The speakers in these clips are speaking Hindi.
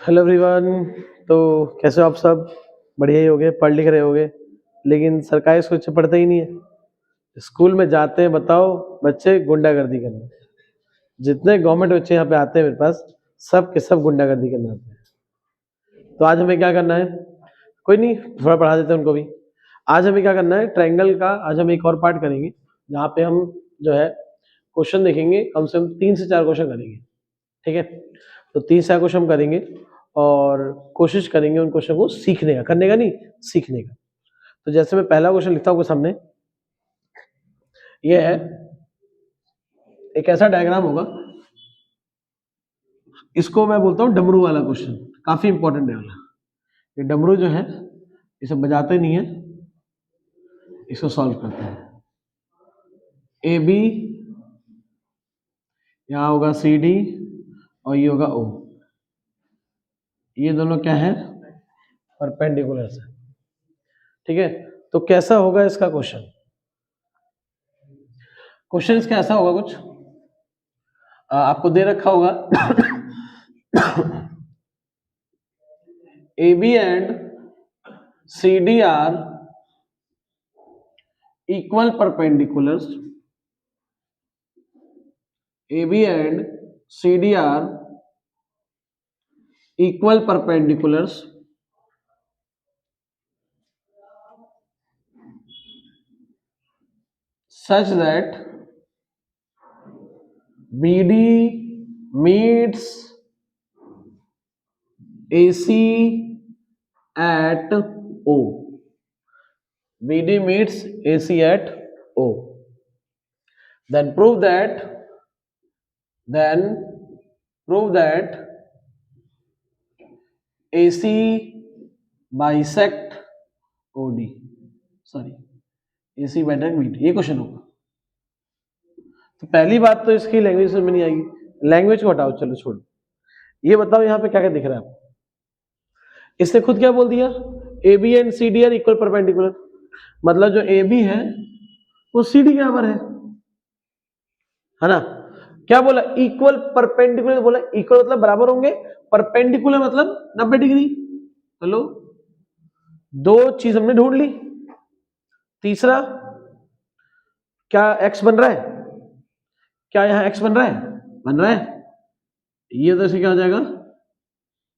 Hello everyone. तो कैसे हो आप सब? बढ़िया ही होगे, पढ़ लिख रहे होगे। लेकिन सरकारी स्कूल से पढ़ते ही नहीं है। स्कूल में जाते हैं, बताओ, बच्चे गुंडागर्दी करने। जितने गवर्नमेंट बच्चे यहाँ पे आते हैं मेरे पास, सब के सब गुंडागर्दी करने आते हैं। तो आज हमें क्या करना है? कोई नहीं, थोड़ा पढ़ा देते हैं उनको भी। आज हमें क्या करना है, ट्रायंगल का आज हम एक और पार्ट करेंगे, जहाँ पे हम जो है क्वेश्चन देखेंगे, कम से कम 3 से 4 क्वेश्चन करेंगे। ठीक है? तो 3 से 4 क्वेश्चन हम करेंगे और कोशिश करेंगे उन क्वेश्चन को सीखने का, करने का नहीं, सीखने का। तो जैसे मैं पहला क्वेश्चन लिखता हूँ सामने, ये है, एक ऐसा डायग्राम होगा, इसको मैं बोलता हूँ डमरू वाला क्वेश्चन। काफी इंपॉर्टेंट है वाला। ये डमरू जो है, इसे बजाते नहीं है, इसको सॉल्व करते हैं। ए बी, यहाँ होगा सी डी और ये होगा ओ। ये दोनों क्या है? परपेंडिकुलर है। ठीक है? तो कैसा होगा इसका क्वेश्चन? क्वेश्चन इसका ऐसा होगा कुछ, आपको दे रखा होगा A B and C D are equal perpendiculars. AB and CD are equal perpendiculars such that BD meets AC at O. BD meets AC at O. Then prove that AC bisect OD. Sorry, AC bisect BD। ये क्वेश्चन होगा। तो पहली बात तो इसकी लैंग्वेज समझ में नहीं आएगी। लैंग्वेज को हटाओ, चलो छोड़ो। ये बताओ यहाँ पे क्या क्या दिख रहा है आपको? इसने खुद क्या बोल दिया? A B and C D are equal perpendicular. मतलब जो ए बी है वो सी डी के बराबर है ना? क्या बोला? इक्वल परपेंडिकुलर बोला। इक्वल मतलब बराबर होंगे, परपेंडिकुलर मतलब 90 डिग्री। चलो, दो चीज हमने ढूंढ ली। तीसरा, क्या एक्स बन रहा है? क्या यहां एक्स बन रहा है? बन रहा है। ये तो ऐसे क्या हो जाएगा?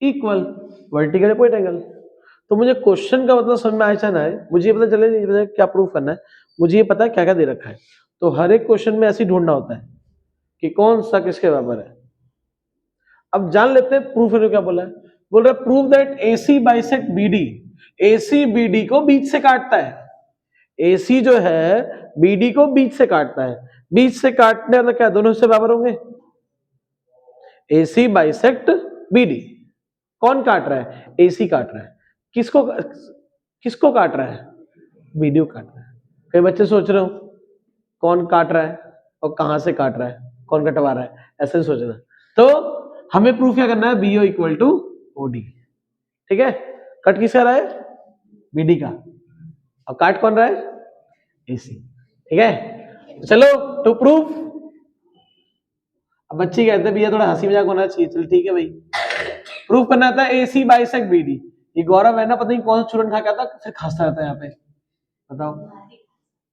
Equal, vertical point angle. तो मुझे क्वेश्चन का मतलब समझ में आया ना है, मुझे पता चले नहीं क्या प्रूफ करना है, मुझे ये पता है क्या क्या दे रखा है। तो हर एक क्वेश्चन में ऐसे ही ढूंढना होता है कि कौन सा किसके बराबर है। अब जान लेते हैं प्रूफ क्या बोला है। बोल रहा है prove that AC bisect BD। AC BD को बीच से काटता है। AC जो है BD को बीच से काटता है। बीच से काटने वाला क्या दोनों हिस्से बराबर होंगे? AC bisect BD। कौन काट रहा है? AC काट रहा है। किसको किसको काट रहा है? BD को काट रहा है। कई बच्चे सोच रहे हो कौन काट रहा है और कहां से काट रहा है, कौन कटवा रहा है, ऐसे नहीं सोचना। तो हमें प्रूफ क्या करना है? BO equal to OD। ठीक है? कट किसका रहा है? BD का। और काट कौन रहा है? AC। ठीक है? चलो टू प्रूफ। अब बच्चे कहते हैं भैया थोड़ा हंसी मजाक होना चाहिए। चल ठीक है भाई, प्रूफ करना था AC बाइसेक्ट BD। ये गौरव है ना, पता नहीं कौन सा चूरन खा के आता, फिर खांसता रहता है यहाँ पे। बताओ,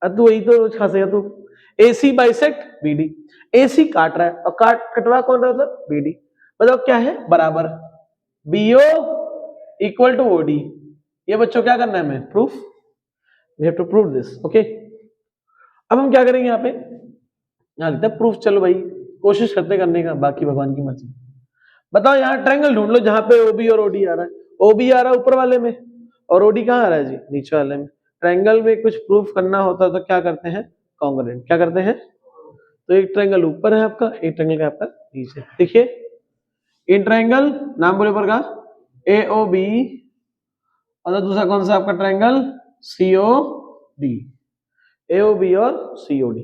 अब तू वही तो रोज खांसेगा तू। AC bisect BD। AC काट रहा है और कटवा कौन रहा था? BD। मतलब क्या है? बराबर। BO equal to OD। ये बच्चों क्या करना है हमें? Proof. We have to prove this. Okay, अब हम क्या करेंगे यहाँ पे? यहाँ लिखते हैं प्रूफ। चलो भाई, कोशिश करते करने का, बाकी भगवान की मर्जी। बताओ, यहाँ ट्रायंगल ढूंढ लो जहां पे OB और OD आ रहा है। OB आ रहा है ऊपर वाले में और OD कहाँ आ रहा है जी? नीचे वाले में। ट्रायंगल में कुछ प्रूफ करना होता है तो क्या करते हैं? कॉन्ग्रुएंट। क्या करते हैं? तो एक ट्रायंगल ऊपर है आपका, एक ट्रायंगल का आपका नीचे। देखिए, इन ट्रायंगल नाम बोले ऊपर का AOB और दूसरा कौन सा आपका ट्रायंगल? COD। AOB और COD।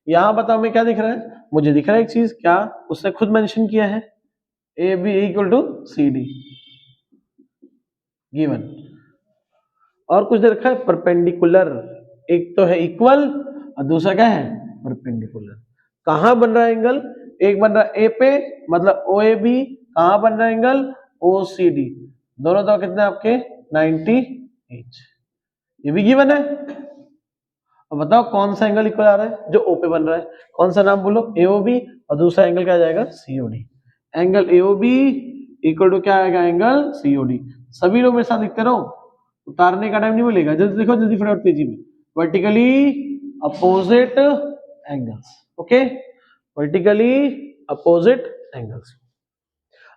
यहां बताओ हमें क्या दिख रहा है? मुझे दिख रहा है एक चीज, क्या उसने खुद मेंशन किया है? AB equal to CD given. और कुछ दे रखा है? परपेंडिकुलर। एक तो है इक्वल और दूसरा क्या है? परपेंडिकुलर। कहां बन रहा है एंगल? एक बन रहा है A पे, मतलब OAB। कहां बन रहा है एंगल? OCD, दोनों तो कितने आपके 98, ये भी गिवन है। अब बताओ कौन सा एंगल इक्वल आ रहा है, जो O पे बन रहा है, कौन सा नाम बोलो, AOB, और दूसरा एंगल क्या आ जाएगा, COD। Angle AOB equal to क्या आएगा, एंगल COD। सभी लोग मेरे साथ लिखते रहो, उतारने का टाइम नहीं मिलेगा, जल्दी देखो, जल्दी फटाफट तेजी में। Vertically opposite angles, okay, vertically opposite angles.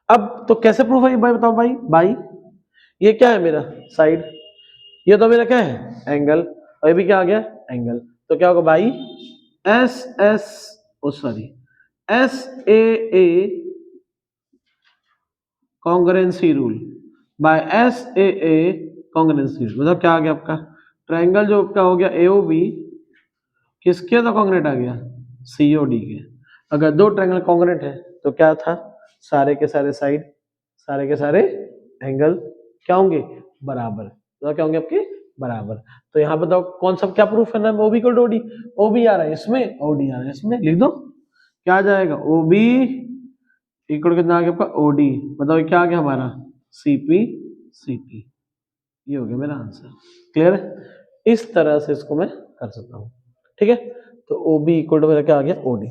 अब तो कैसे प्रूफ है भाई, बताओ भाई। भाई ये क्या है मेरा साइड, ये तो मेरा क्या है एंगल, और ये भी क्या आ गया एंगल, तो क्या होगा भाई, S S O sorry SAA congruency rule by SAA congruency rule, मतलब क्या आ गया आपका ट्रायंगल जो आपका हो गया AOB किसके तो कॉन्ग्रुएंट आ गया, COD के। अगर दो ट्रायंगल कॉन्ग्रुएंट है तो क्या था, सारे के सारे साइड, सारे के सारे एंगल क्या होंगे, बराबर, तो क्या होंगे आपके बराबर। तो यहाँ बताओ कौन सा क्या प्रूफ करना है, OB को OD, OB आ रहा है इसमें, OD आ रहा है इसमें, लिख दो क्या आ जाएगा, OB इक्वल कितना आ गया आपका OD, बताओ क्या आ गया हमारा CP, ये हो गया मेरा आंसर। क्लियर है, इस तरह से इसको मैं कर सकता हूँ, ठीक है। तो OB इक्वल टू मेरा क्या आ गया OD,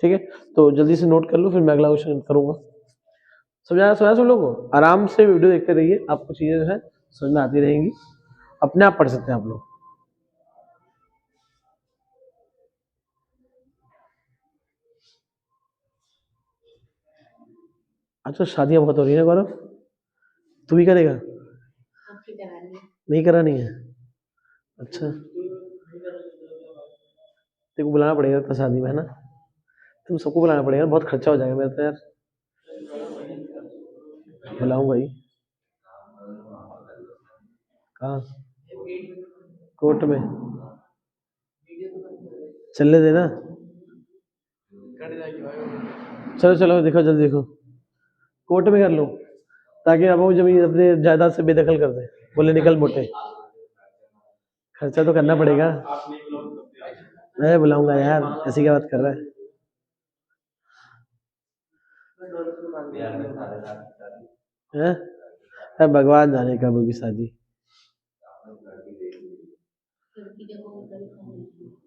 ठीक है। तो जल्दी से नोट कर लो, फिर मैं अगला क्वेश्चन करूंगा। समझा समझा सब लोगों को, आराम से वीडियो देखते रहिए, आपको चीजें जो है समझ में आती रहेंगी, अपने आप पढ़ सकते हैं आप लोग। अच्छा शादी अब हो रही है गौरव, तू भी करेगा, नहीं करानी है, अच्छा तेरे को बुलाना पड़ेगा तो शादी में, है ना, तुम सबको बुलाना पड़ेगा, बहुत खर्चा हो जाएगा मेरा तो यार, बुलाऊं भाई, कहाँ, कोर्ट में, चलने देना, चलो चलो देखो जल्दी देखो, कोर्ट में कर लो, ताकि अब वो जमीन अपने जायदाद से बेदखल कर दे, बोले निकल मोटे, खर्चा तो करना पड़ेगा, मैं बुलाऊंगा यार, ऐसी क्या बात कर रहा है, भगवान जाने कब होगी शादी,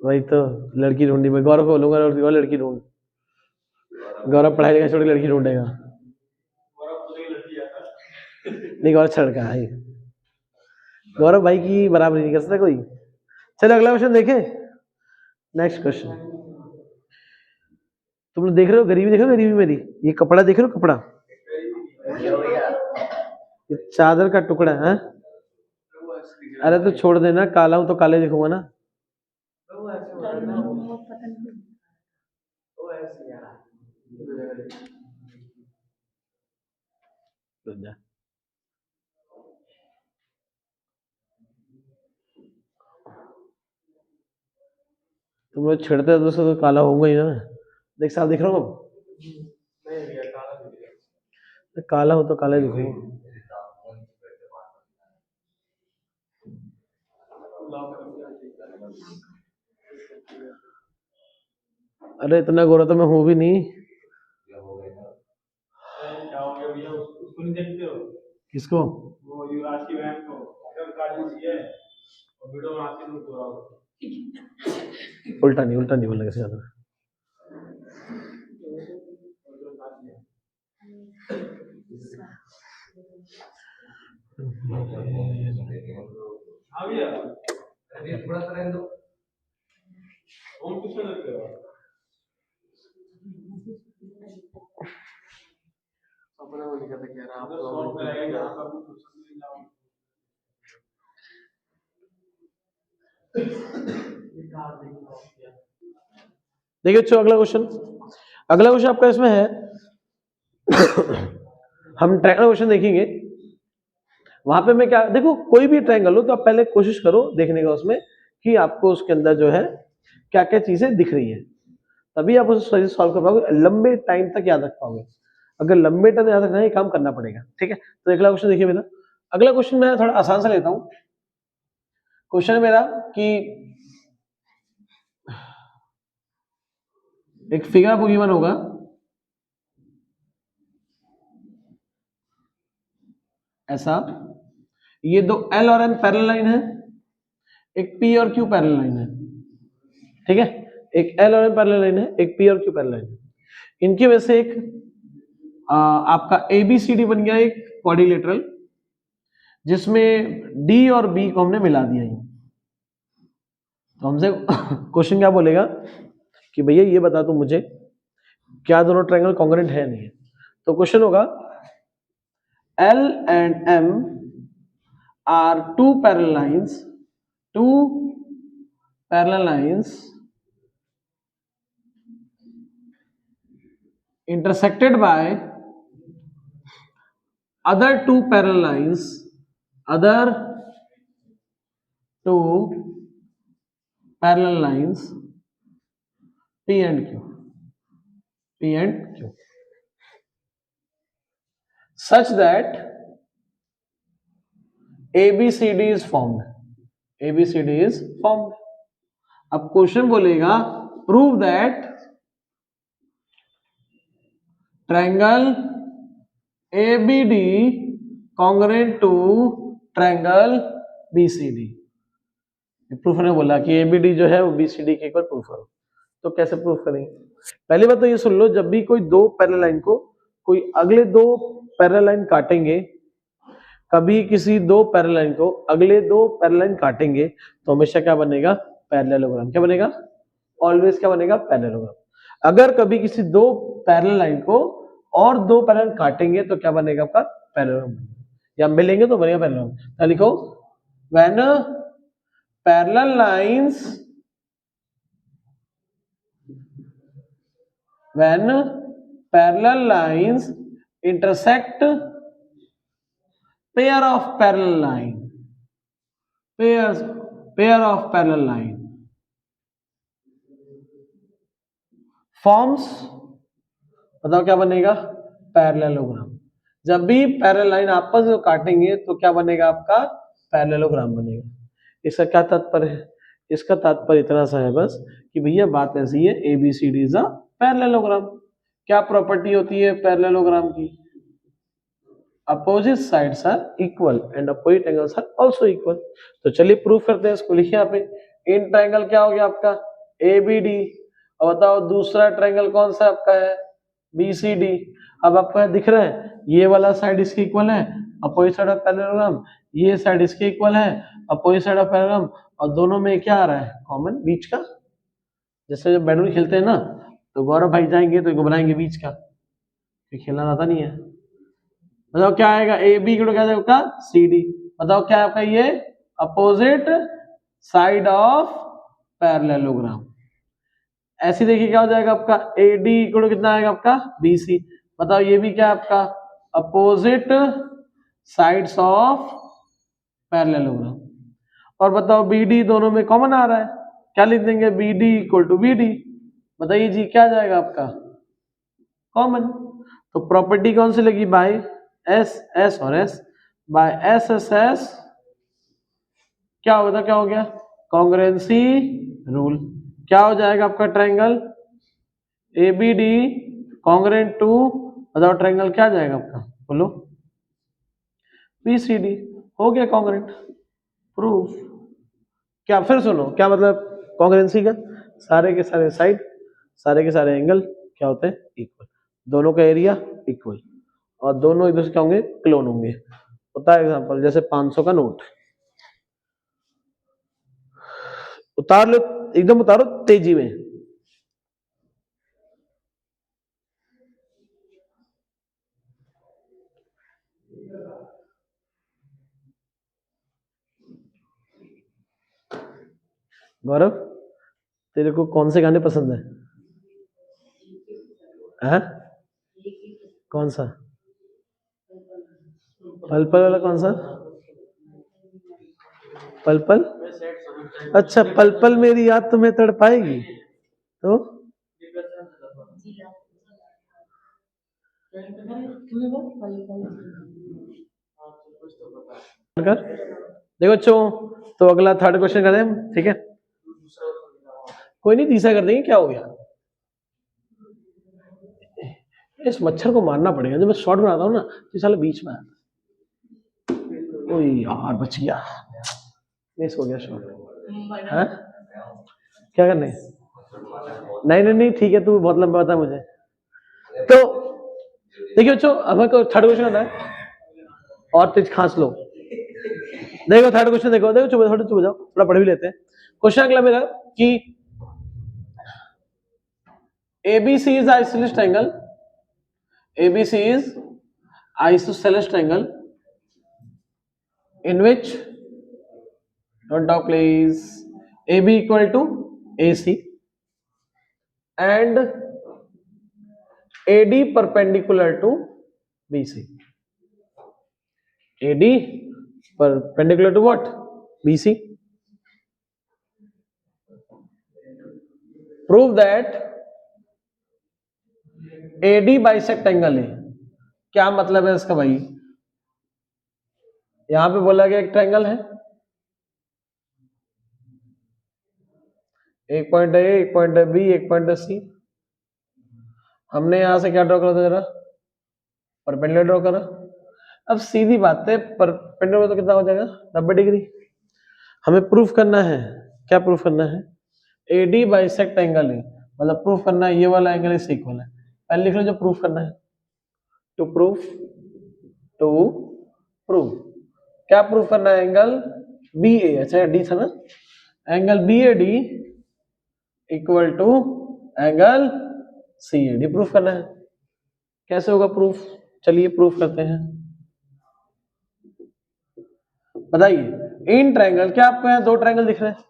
वही तो, लड़की ढूंढी, मैं गौरव को बोलूंगा और लड़की ढूंढ, गौरव पढ़ाई लिखाई छोड़ के लड़की ढूंढेगा, नहीं गौरव लड़का है, गौरव भाई की बराबरी नहीं कर सकता कोई। चलो अगला क्वेश्चन देखें, नेक्स्ट क्वेश्चन, तुम लोग देख रहे हो गरीबी, देखो गरीबी मेरी, ये कपड़ा देख रहे हो, कपड़ा, ये चादर का टुकड़ा है, अरे तो छोड़ देना, काला हूं तो काले दिखूंगा ना, तुम लोग छेड़ते हो तो काला होऊंगा ही ना, देख साल दिख रहा हूँ अब, काला हूं तो काला दिखूंगा, अरे इतना गोरा तो मैं हूं भी नहीं, किसको, उल्टा नहीं बोलना किसी ज्यादा, देखिए अच्छा अगला क्वेश्चन, अगला क्वेश्चन आपका इसमें है हम ट्रायंगल क्वेश्चन देखेंगे, वहां पे मैं क्या देखो, कोई भी ट्रायंगल हो तो आप पहले कोशिश करो देखने का उसमें कि आपको उसके अंदर जो है क्या क्या चीजें दिख रही है, तभी आप उसे सही सॉल्व कर पाओगे, लंबे टाइम तक याद रख पाओगे, अगर लंबे टाइम याद रखना है ये काम करना पड़ेगा, ठीक है। तो अगला क्वेश्चन देखिए मेरा, अगला क्वेश्चन मैं थोड़ा आसान सा लेता हूँ, क्वेश्चन मेरा कि एक फिगर आपको गिवन होगा, ऐसा, ये दो L और M पैरेलल लाइन है, एक P और Q पैरेलल लाइन है, ठीक है, एक L और M पैरेलल लाइन है, एक P और Q पैरेलल लाइन है। इनकी वजह से एक आपका ABCD बन गया एक क्वाड्रिलेटरल, जिसमें D और B को हमने मिला दिया। तो हमसे क्वेश्चन क्या बोलेगा कि भैया ये बता तू मुझे क्या दोनों ट्रायंगल कॉन्ग्रुएंट है नहीं है। तो क्वेश्चन होगा L and M are two parallel lines intersected by other two parallel lines P and Q such that ABCD is formed. अब क्वेश्चन बोलेगा prove that triangle ABD congruent to triangle BCD। Proof ने बोला कि ABD जो है वो BCD के इक्वल प्रूफ करो। तो कैसे प्रूफ करेंगे? पहली बात तो ये सुन लो, जब भी कोई दो पैरेलल लाइन को कोई अगले दो पैरेलल लाइन काटेंगे, कभी किसी दो पैरेलल लाइन को अगले दो पैरेलल लाइन काटेंगे तो हमेशा क्या बनेगा? पैरेललोग्राम। क्या बनेगा? ऑलवेज क्या बनेगा? पैरेललोग्राम। अगर कभी किसी दो पैरेलल लाइन को और दो पैरेलल काटेंगे तो क्या बनेगा? आपका पैरेललोग्राम। या मिलेंगे तो बनेगा पैरेललोग्राम। लिखो when parallel lines intersect pair of parallel line forms, बताओ क्या बनेगा? पैरेललोग्राम। जब भी पैरेलल लाइन आपस में काटेंगे तो क्या बनेगा? आपका पैरेललोग्राम बनेगा। इसका क्या तात्पर्य है? इसका तात्पर्य इतना सा है बस कि भैया बात ऐसी है, ABCD इज अ पैरेललोग्राम। क्या प्रॉपर्टी होती है पैरेललोग्राम की? Opposite sides are equal and opposite angles are also equal. तो चलिए प्रूफ करते हैं इसको। लिखिए यहाँ पे इन ट्रायंगल क्या हो गया आपका? ABD। अब बताओ दूसरा ट्रायंगल कौन सा आपका है? BCD। अब आपको दिख रहा है ये वाला साइड इसके इक्वल है, अपोजिट साइड ऑफ पैरेललोग्राम, ये साइड इसके इक्वल है, अपोजिट साइड ऑफ पैरेललोग्राम, और दोनों में क्या आ रहा है? कॉमन बीच का। जैसे जब बैडमिंटन खेलते हैं ना तो गौरव भाई जाएंगे तो इनको बनाएंगे बीच का, खेलना आता नहीं है। बताओ क्या आएगा? AB क्या जाएगा आपका? CD। बताओ क्या आपका? ये अपोजिट साइड ऑफ पैरेललोग्राम। ऐसी देखिए क्या हो जाएगा आपका? AD कितना आएगा आपका? BC। बताओ ये भी क्या आपका? Opposite sides of parallelogram. और बताओ BD दोनों में कॉमन आ रहा है, क्या लिख देंगे? BD equal to BD। बताइए जी क्या जाएगा आपका? कॉमन। तो प्रॉपर्टी कौन सी लगी? बाय S और S, बाय S क्या होगा? क्या हो गया? Congruency rule. क्या हो जाएगा आपका? ट्रायंगल ABD कॉन्ग्रुएंट टू, बताओ ट्रायंगल क्या जाएगा आपका? बोलो। BCD। हो गया कॉन्ग्रुएंट, प्रूफ। क्या फिर सुनो क्या मतलब कॉन्ग्रुएंसी का? सारे के सारे साइड, सारे के सारे एंगल क्या होते हैं? इक्वल। दोनों का एरिया इक्वल और दोनों एक दूसरे क्या होंगे? क्लोन होंगे। होता है एग्जांपल जैसे 500 का नोट, उतार लो, एकदम उतारो तेजी में। गौरव तेरे को कौन से गाने पसंद है? कौन सा? पल पल वाला कौन सा? पल पल? अच्छा, पल पल मेरी याद तुम्हें तड़पाएगी तो कर। देखो बच्चों, तो अगला थर्ड क्वेश्चन करें हम, ठीक है? कोई नहीं, तीसरा कर देंगे। क्या हो गया? इस मच्छर को मारना पड़ेगा। जब मैं शॉर्ट बनाता हूँ ना तो साला बीच में आता है। ओ यार बच गया, मिस हो गया शॉट। हाँ क्या करने? नहीं नहीं नहीं ठीक है, तू बहुत लंबा बता मुझे। तो देखिए बच्चों, हमें को थर्ड क्वेश्चन आता है, और तेज खांस लो। देखो थर्ड क्वेश्चन, देखो देखो, चुप थोड़ा, चुप जाओ, थोड़ा पढ़ भी लेते हैं। क्वेश्चन अगला मेरा कि ABC is isosceles triangle. ABC is isosceles triangle in which, don't talk please, AB equal to AC and AD perpendicular to BC. AD perpendicular to what? BC. Prove that AD bisect angle है। क्या मतलब है इसका भाई? यहां पे बोला गया एक ट्रायंगल है, एक पॉइंट है, एक पॉइंट है बी, एक पॉइंट है सी। हमने यहां से क्या ड्रॉ करा था जरा, परपेंडिकुलर ड्रॉ करा। अब सीधी बात है, परपेंडिकुलर तो कितना हो जाएगा, 90 डिग्री। हमें प्रूफ करना है, क्या प्रूफ करना है? एडी बाइसेक्ट एंगल है, मतलब प्रूफ करना है ये वाला एंगल इससे इक्वल है। पहले लिख लो जो प्रूफ करना है, टू प्रूफ, टू प्रूफ। क्या प्रूफ करना है? एंगल बी ए, अच्छा डी था ना, angle B A D equal to angle C A D proof करना है। कैसे होगा प्रूफ? चलिए प्रूफ करते हैं। बताइए, इन ट्रायंगल, क्या आपको यहाँ दो ट्रायंगल दिख रहे हैं?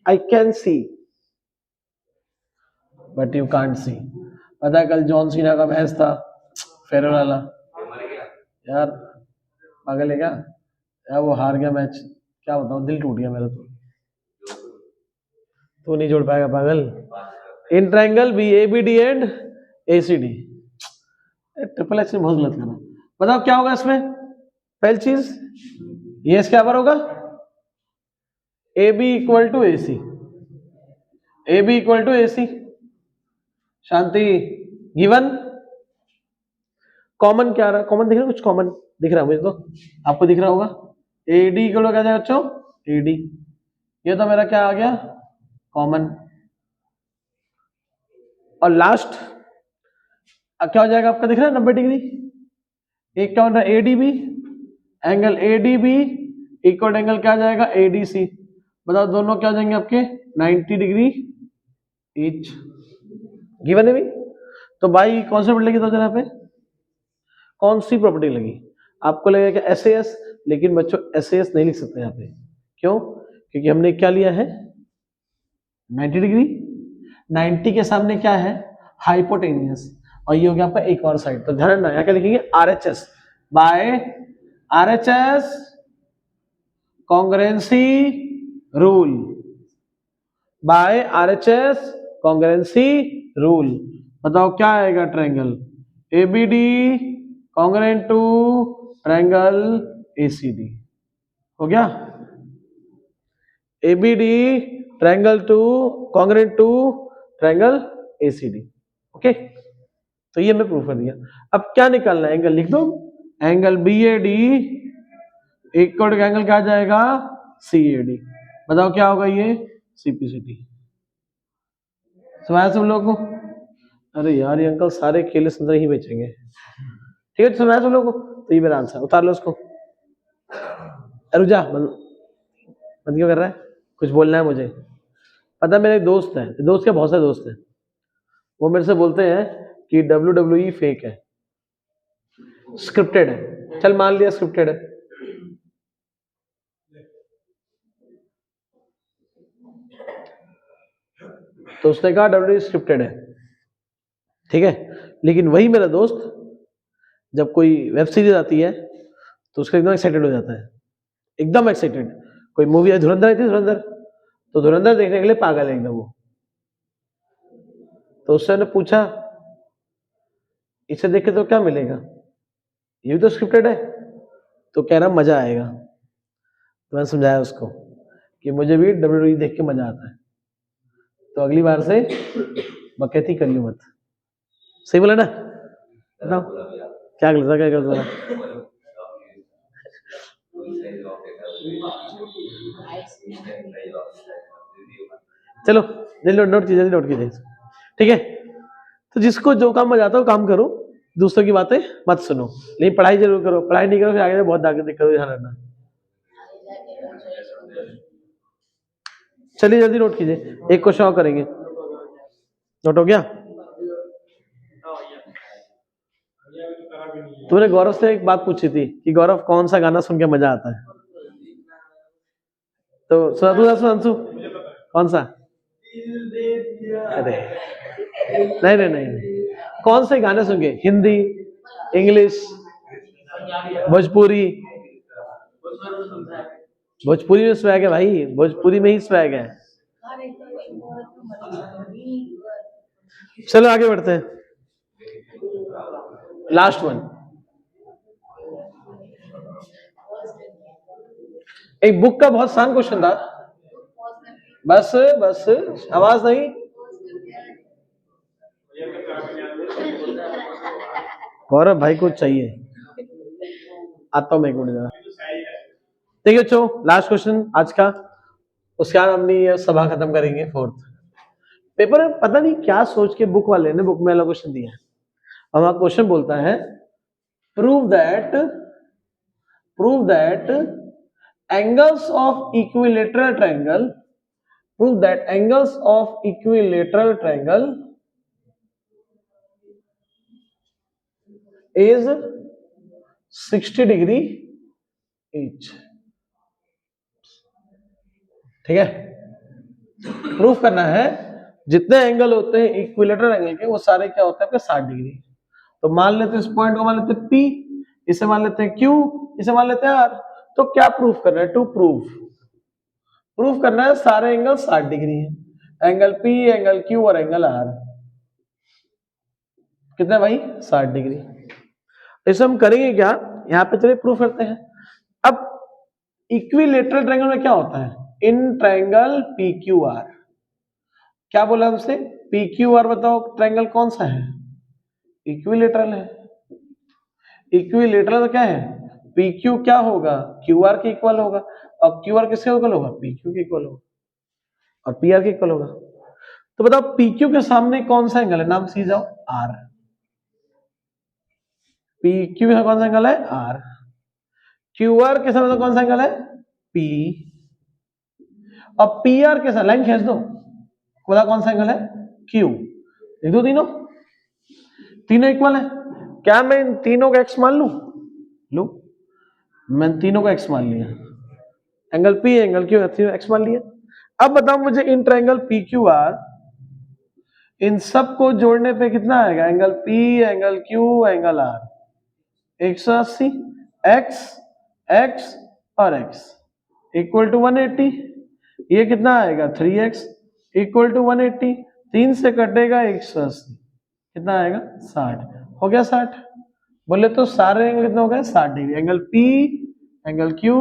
I can see but you can't see. पता है कल जॉन सीना का मैच था, फेरवेल वाला, यार पागल है क्या यार, वो हार गया मैच, क्या बताऊं, दिल टूट गया मेरा। तो नहीं जोड़ पाएगा पागल। In triangle B A B D and A C D, triple H ने बहुत गलत करा। बताओ क्या होगा इसमें? पहली चीज ये इसके बराबर होगा A B equal to A C, A B equal to A C. शांति गिवन। कॉमन क्या रहा? कॉमन दिख रहा है? कुछ कॉमन दिख रहा है मुझे तो, आपको दिख रहा होगा। ए डी इक्वल क्या जाएगा बच्चों? A D. ये तो मेरा क्या आ गया, कॉमन। और लास्ट क्या हो जाएगा आपका, दिख रहा है 90 डिग्री। एक क्या होना है? ADB, angle ADB equal angle क्या आ जाएगा? एडीसी। बताओ दोनों क्या हो जाएंगे आपके? 90 डिग्री ईच। गिवन है भी। तो भाई कौन सी प्रॉपर्टी लगी तो जरा पे, कौन सी प्रॉपर्टी लगी? आपको लगेगा कि एसएएस, लेकिन बच्चों एसएएस नहीं लिख सकते यहाँ पे। क्यों? क्योंकि हमने क्या लिया है, 90 डिग्री। 90 के सामने क्या है? हाइपोटेनियस। और ये हो गया आपका एक और साइड। तो ध्यान रखना, यहाँ क्या लिखेंगे? RHS by RHS congruency rule, by RHS congruency rule. बताओ क्या आएगा? Triangle ABD congruent to triangle ACD. हो गया? ABD triangle to congruent to triangle ACD. Okay, तो ये मैं प्रूफ कर दिया। अब क्या निकालना है? एंगल लिख दो, angle B A D equal to angle क्या आ जाएगा? C A D. बताओ क्या होगा ये? सीपीसीटी। समझ सब लोगों को? अरे यार ये अंकल सारे केले संतरे ही बेचेंगे। ठीक है, समझ सब लोगों को? तो ये मेरा आंसर, उतार लो उसको। रुजा बंद क्यों कर रहा है? कुछ बोलना है मुझे। पता है मेरे एक दोस्त है, दोस्त क्या बहुत सारे दोस्त हैं, वो मेरे से बोलते हैं कि WWE फेक है, स्क्रिप्टेड है। चल मान लिया स्क्रिप्टेड है, तो उसने कहा WWE स्क्रिप्टेड है, ठीक है। लेकिन वही मेरा दोस्त जब कोई वेब सीरीज आती है तो उसका एकदम एक्साइटेड हो जाता है, एकदम एक्साइटेड। कोई मूवी है, धुरंधर आई थी, धुरंधर, तो धुरंधर देखने के लिए पागल है एकदम वो। तो उससे ने पूछा इसे देख के तो क्या मिलेगा, ये भी तो स्क्रिप्टेड है। तो कह रहा मजा आएगा। तो मैंने समझाया उसको कि मुझे भी WWE देख के मजा आता है, तो अगली बार से बकैती कर ली मत। सही बोला ना? बताओ क्या गलत था, क्या गलत बोला? चलो जल्दी नोट कीजिए, जल्दी नोट कीजिए, ठीक है। तो जिसको जो काम मजा आता है वो काम करो, दूसरों की बातें मत सुनो, लेकिन पढ़ाई जरूर करो, पढ़ाई नहीं करो फिर आगे बहुत आगे दिक्कत हो, ध्यान रखना। चलिए जल्दी नोट कीजिए, एक क्वेश्चन और करेंगे। नोट हो गया? तुमने गौरव से एक बात पूछी थी कि गौरव कौन सा गाना सुन के मजा आता है, तो अंशु कौन सा? अरे नहीं नहीं नहीं, कौन से गाने सुन के? हिंदी, इंग्लिश, भोजपुरी? भोजपुरी में स्वैग है भाई, भोजपुरी में ही स्वैग है। चलो आगे बढ़ते हैं, लास्ट वन। एक बुक का बहुत आसान क्वेश्चन था, बस बस आवाज नहीं। गौरव भाई को चाहिए, आता हूं मैं एक मिनट जरा। देखिए बच्चों, लास्ट क्वेश्चन आज का, उसके बाद हमने ये सभा खत्म करेंगे। फोर्थ पेपर में पता नहीं क्या सोच के बुक वाले ने बुक में अलग क्वेश्चन दिया है। हमारा क्वेश्चन बोलता है prove that angles of equilateral triangle, prove that angles of equilateral triangle is 60 degree each। ठीक है, प्रूफ करना है जितने एंगल होते हैं इक्विलेटरल एंगल के वो सारे क्या होते हैं आपके 60 डिग्री। तो मान लेते हैं इस पॉइंट को मान लेते हैं P, इसे मान लेते हैं Q, इसे मान लेते हैं R। तो क्या प्रूफ करना है? टू प्रूफ करना है सारे एंगल 60 डिग्री है, एंगल P, एंगल Q और एंगल R कितने भाई? 60 डिग्री। इसे हम करेंगे क्या, यहाँ पे चलिए प्रूफ करते हैं। अब इक्विलेटरल ट्रायंगल में क्या होता है? इन ट्रायंगल PQR, क्या बोला हमसे? PQR बताओ ट्रायंगल कौन सा है? इक्विलेटरल है। इक्विलेटरल क्या है? PQ क्या होगा? QR के इक्वल होगा, और QR किसके इक्वल होगा? PQ के इक्वल होगा, और PR के इक्वल होगा। तो बताओ PQ के सामने कौन सा एंगल है? नाम सीध जाओ, R। PQ का कौन सा एंगल है? R। QR के सामने कौन सा एंगल है? P। अब PR के साथ लाइन खींच दो, बोला कौन सा एंगल है? Q। लिख दो, तीनों इक्वल है। क्या मैं इन तीनों का x मान लू? लो, मैं तीनों का x मान लिया, एंगल P, एंगल Q, तीनों x मान लिया। अब बताओ मुझे इन ट्रायंगल PQR इन सब को जोड़ने पे कितना आएगा? Angle P, angle Q, angle R 180, x और x इक्वल टू 180। ये कितना आएगा? 3x इक्वल टू 180, 3 से कटेगा 180, कितना आएगा? 60। हो गया 60। बोले तो सारे एंगल कितना हो गया? 60 degree. Angle P, angle Q,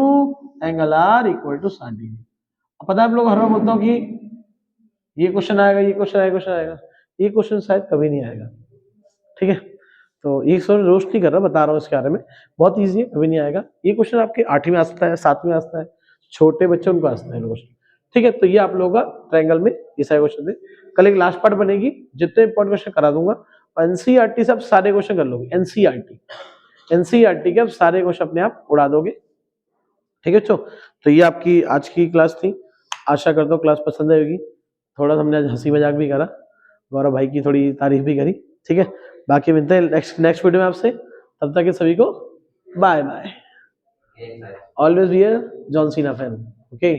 angle R equal to 60 degree. अब पता है आप लोग हर बार बोलता हूँ कि ये क्वेश्चन आएगा, ये क्वेश्चन आएगा, क्वेश्चन आएगा, ये क्वेश्चन शायद कभी नहीं आएगा। ठीक है, तो ये रोस्ट नहीं कर रहा, बता रहा हूँ इसके बारे में, बहुत ईजी है, कभी नहीं आएगा। ये क्वेश्चन आपके 8वीं में आ सकता है, 7वीं में आ सकता है, छोटे बच्चे उनको आ सकता है क्वेश्चन। ठीक है, तो ये आप लोगों का ट्रायंगल में ये सारे क्वेश्चन थे। कल एक लास्ट पार्ट बनेगी, जितने इंपॉर्टेंट क्वेश्चन करा दूंगा, और एनसीईआरटी से आप सारे क्वेश्चन कर लोगे। एनसीईआरटी के आप सारे क्वेश्चन अपने आप उड़ा दोगे। ठीक है बच्चों, तो ये आपकी आज की क्लास थी। आशा करता हूँ क्लास पसंद आएगी। थोड़ा हमने आज हंसी मजाक भी करा, गौरव भाई की थोड़ी तारीफ भी करी। ठीक है, बाकी मिलते हैं नेक्स्ट वीडियो में आपसे। तब तक के सभी को bye bye. Always be a John Cena fan. Okay.